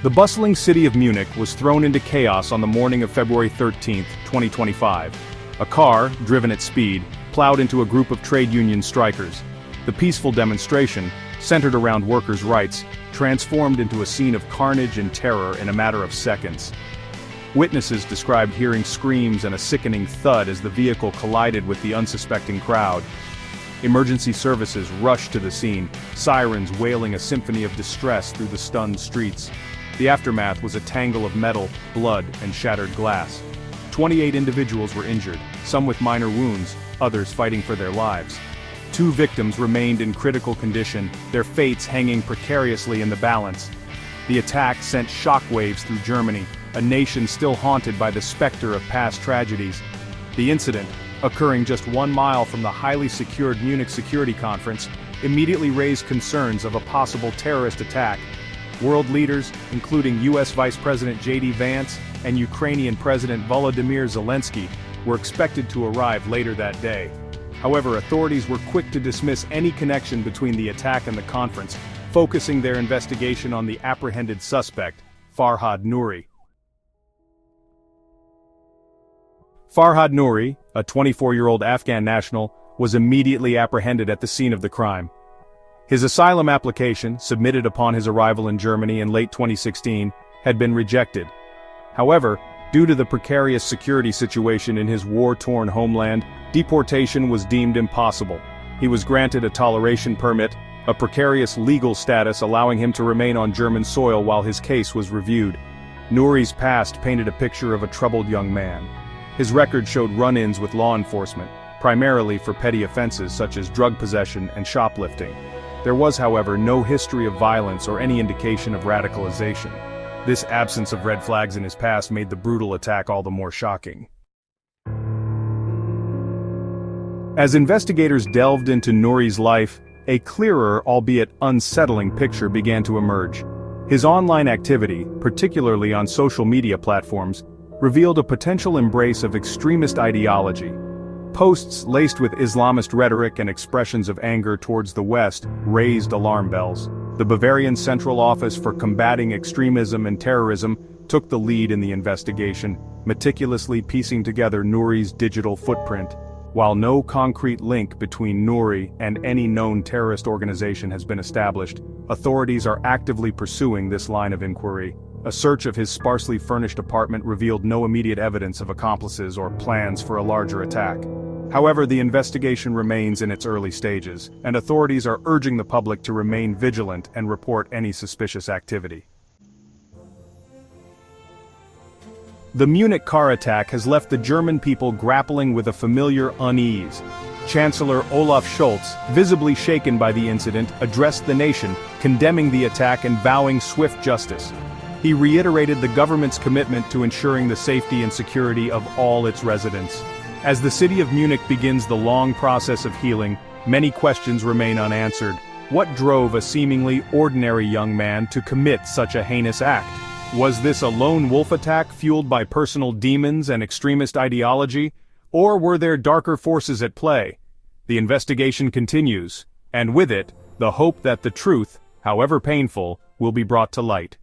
The bustling city of Munich was thrown into chaos on the morning of February 13, 2025. A car, driven at speed, plowed into a group of trade union strikers. The peaceful demonstration, centered around workers' rights, transformed into a scene of carnage and terror in a matter of seconds. Witnesses described hearing screams and a sickening thud as the vehicle collided with the unsuspecting crowd. Emergency services rushed to the scene, sirens wailing a symphony of distress through the stunned streets. The aftermath was a tangle of metal, blood, and shattered glass. 28 individuals were injured, some with minor wounds, others fighting for their lives. 2 victims remained in critical condition, their fates hanging precariously in the balance. The attack sent shockwaves through Germany, a nation still haunted by the specter of past tragedies. The incident, occurring just 1 mile from the highly secured Munich Security Conference, immediately raised concerns of a possible terrorist attack. World leaders, including U.S. Vice President J.D. Vance and Ukrainian President Volodymyr Zelensky, were expected to arrive later that day. However, authorities were quick to dismiss any connection between the attack and the conference, focusing their investigation on the apprehended suspect, Farhad Nouri. Farhad Nouri, a 24-year-old Afghan national, was immediately apprehended at the scene of the crime. His asylum application, submitted upon his arrival in Germany in late 2016, had been rejected. However, due to the precarious security situation in his war-torn homeland, deportation was deemed impossible. He was granted a toleration permit, a precarious legal status allowing him to remain on German soil while his case was reviewed. Nouri's past painted a picture of a troubled young man. His record showed run-ins with law enforcement, primarily for petty offenses such as drug possession and shoplifting. There was, however, no history of violence or any indication of radicalization. This absence of red flags in his past made the brutal attack all the more shocking. As investigators delved into Nouri's life, a clearer, albeit unsettling picture began to emerge. His online activity, particularly on social media platforms, revealed a potential embrace of extremist ideology. Posts laced with Islamist rhetoric and expressions of anger towards the West raised alarm bells. The Bavarian Central Office for Combating Extremism and Terrorism took the lead in the investigation, meticulously piecing together Nouri's digital footprint. While no concrete link between Nouri and any known terrorist organization has been established, authorities are actively pursuing this line of inquiry. A search of his sparsely furnished apartment revealed no immediate evidence of accomplices or plans for a larger attack. However, the investigation remains in its early stages, and authorities are urging the public to remain vigilant and report any suspicious activity. The Munich car attack has left the German people grappling with a familiar unease. Chancellor Olaf Scholz, visibly shaken by the incident, addressed the nation, condemning the attack and vowing swift justice. He reiterated the government's commitment to ensuring the safety and security of all its residents. As the city of Munich begins the long process of healing, many questions remain unanswered. What drove a seemingly ordinary young man to commit such a heinous act? Was this a lone wolf attack fueled by personal demons and extremist ideology? Or were there darker forces at play? The investigation continues, and with it, the hope that the truth, however painful, will be brought to light.